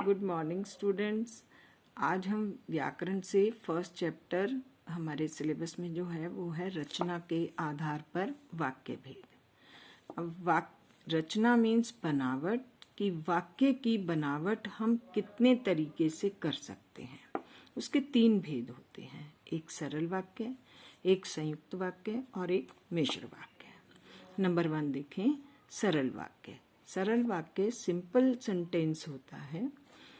Good morning students. आज हम व्याकरण से फर्स्ट चैप्टर हमारे सिलेबस में जो है वो है रचना के आधार पर वाक्य भेद। अब रचना मीन्स बनावट, कि वाक्य की बनावट हम कितने तरीके से कर सकते हैं। उसके 3 भेद होते हैं, एक सरल वाक्य, एक संयुक्त वाक्य और एक मिश्र वाक्य। नंबर 1 देखें, सरल वाक्य। सरल वाक्य सिंपल सेंटेंस होता है।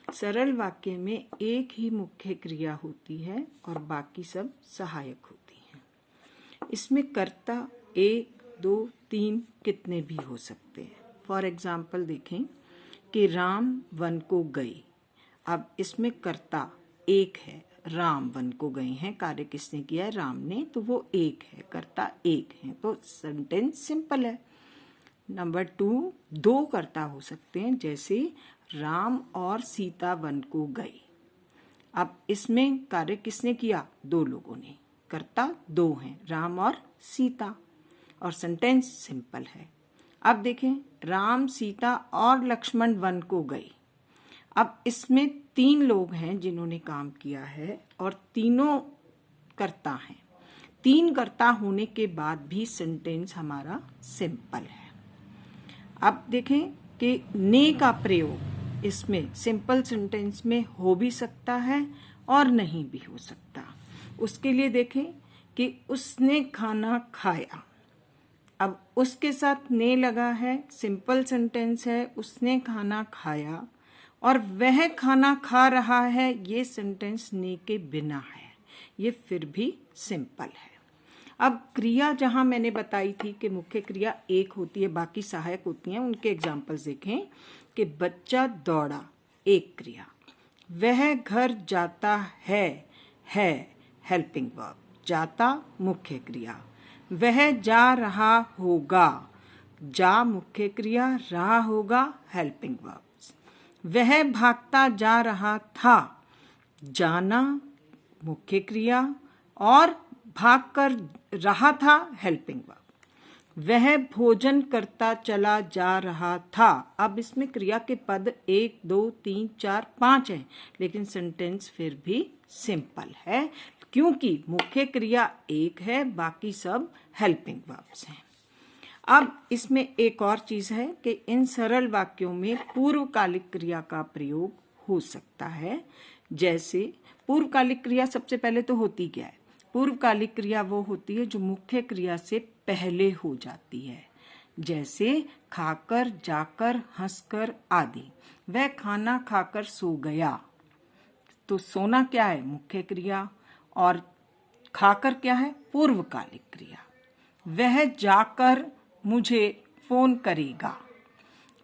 सरल वाक्य में एक ही मुख्य क्रिया होती है और बाकी सब सहायक होती हैं। इसमें कर्ता 1, 2, 3 कितने भी हो सकते हैं। फॉर एग्जाम्पल देखें कि राम वन को गए। अब इसमें कर्ता 1 है, राम वन को गए हैं, कार्य किसने किया है, राम ने, तो वो 1 है, कर्ता 1 है, तो सेंटेंस सिंपल है। नंबर 2, 2 कर्ता हो सकते हैं, जैसे राम और सीता वन को गए। अब इसमें कार्य किसने किया, 2 लोगों ने, कर्ता 2 हैं, राम और सीता, और सेंटेंस सिंपल है। अब देखें, राम, सीता और लक्ष्मण वन को गए। अब इसमें 3 लोग हैं जिन्होंने काम किया है और तीनों कर्ता हैं। 3 कर्ता होने के बाद भी सेंटेंस हमारा सिंपल है। अब देखें कि ने का प्रयोग इसमें सिंपल सेंटेंस में हो भी सकता है और नहीं भी हो सकता। उसके लिए देखें कि उसने खाना खाया। अब उसके साथ ने लगा है, सिंपल सेंटेंस है, उसने खाना खाया और वह खाना खा रहा है, ये सेंटेंस ने के बिना है, ये फिर भी सिंपल है। अब क्रिया जहां मैंने बताई थी कि मुख्य क्रिया 1 होती है, बाकी सहायक होती हैं, उनके एग्जाम्पल्स देखें कि बच्चा दौड़ा, 1 क्रिया, वह घर जाता है हेल्पिंग वर्ब, जाता मुख्य क्रिया, वह जा रहा होगा, जा मुख्य क्रिया, रहा होगा हेल्पिंग वर्ब्स, वह भागता जा रहा था, जाना मुख्य क्रिया और भाग कर रहा था हेल्पिंग वर्ब, वह भोजन करता चला जा रहा था। अब इसमें क्रिया के पद 1, 2, 3, 4, 5 हैं, लेकिन सेंटेंस फिर भी सिंपल है क्योंकि मुख्य क्रिया 1 है, बाकी सब हेल्पिंग वर्ब्स हैं। अब इसमें एक और चीज है कि इन सरल वाक्यों में पूर्वकालिक क्रिया का प्रयोग हो सकता है। जैसे पूर्वकालिक क्रिया सबसे पहले तो होती क्या है, पूर्वकालिक क्रिया वो होती है जो मुख्य क्रिया से पहले हो जाती है, जैसे खाकर, जाकर, हंसकर आदि। वह खाना खाकर सो गया, तो सोना क्या है, मुख्य क्रिया, और खाकर क्या है, पूर्वकालिक क्रिया। वह जाकर मुझे फोन करेगा,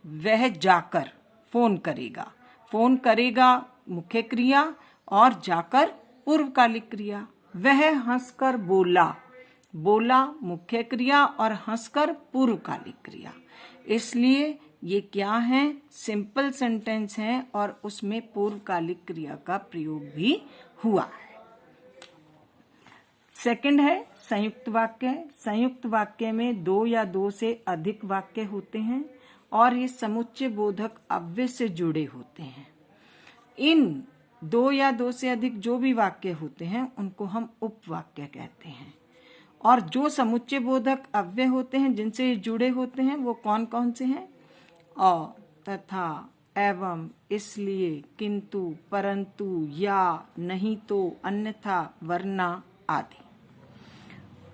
वह जाकर फोन करेगा, फोन करेगा मुख्य क्रिया और जाकर पूर्वकालिक क्रिया। वह हंसकर बोला, बोला मुख्य क्रिया और हंसकर पूर्वकालिक क्रिया। इसलिए ये क्या है, सिंपल सेंटेंस है और उसमें पूर्वकालिक क्रिया का प्रयोग भी हुआ है। सेकंड है संयुक्त वाक्य। संयुक्त वाक्य में 2 या 2 से अधिक वाक्य होते हैं और ये समुच्चय बोधक अव्यय से जुड़े होते हैं। इन 2 या 2 से अधिक जो भी वाक्य होते हैं उनको हम उपवाक्य कहते हैं, और जो समुच्चय बोधक अव्यय होते हैं जिनसे ये जुड़े होते हैं वो कौन कौन से हैं, और, तथा, एवं, इसलिए, किंतु, परंतु, या, नहीं तो, अन्यथा, वरना आदि।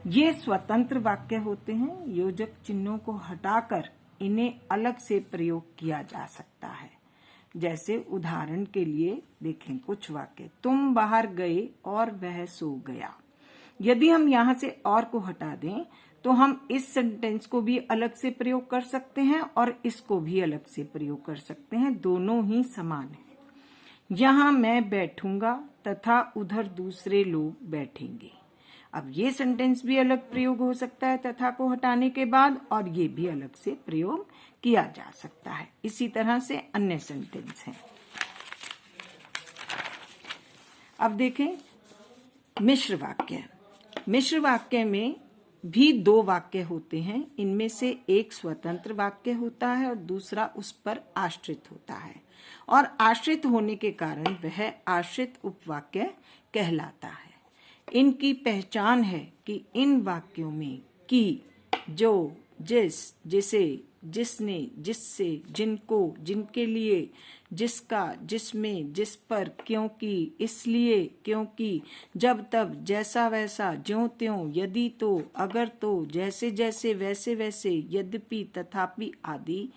ये स्वतंत्र वाक्य होते हैं, योजक चिन्हों को हटाकर इन्हें अलग से प्रयोग किया जा सकता है। जैसे उदाहरण के लिए देखें कुछ वाक्य, तुम बाहर गए और वह सो गया। यदि हम यहाँ से और को हटा दें तो हम इस सेंटेंस को भी अलग से प्रयोग कर सकते हैं और इसको भी अलग से प्रयोग कर सकते हैं, दोनों ही समान हैं। यहाँ मैं बैठूंगा तथा उधर दूसरे लोग बैठेंगे। अब ये सेंटेंस भी अलग प्रयोग हो सकता है तथा को हटाने के बाद, और ये भी अलग से प्रयोग किया जा सकता है। इसी तरह से अन्य सेंटेंस हैं। अब देखें मिश्र वाक्य। मिश्र वाक्य में भी दो वाक्य होते हैं। इनमें से एक स्वतंत्र वाक्य होता है और दूसरा उस पर आश्रित होता है, और आश्रित होने के कारण वह आश्रित उपवाक्य कहलाता है। इनकी पहचान है कि इन वाक्यों में कि, जो, जिस, जिसे, जिसने, जिससे, जिनको, जिनके लिए, जिसका, जिसमें, जिस पर, क्योंकि, इसलिए, क्योंकि, जब तब, जैसा वैसा, ज्यों त्यों, यदि तो, अगर तो, जैसे जैसे, वैसे वैसे, यद्यपि, तथापि आदि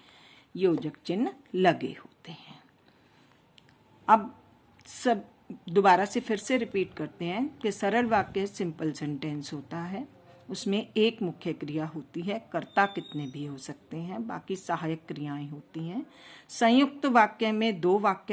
योजक चिन्ह लगे होते हैं। अब सब दोबारा से फिर से रिपीट करते हैं कि सरल वाक्य सिंपल सेंटेंस होता है, उसमें एक मुख्य क्रिया होती है, कर्ता कितने भी हो सकते हैं, बाकी सहायक क्रियाएं होती हैं। संयुक्त वाक्य में दो वाक्य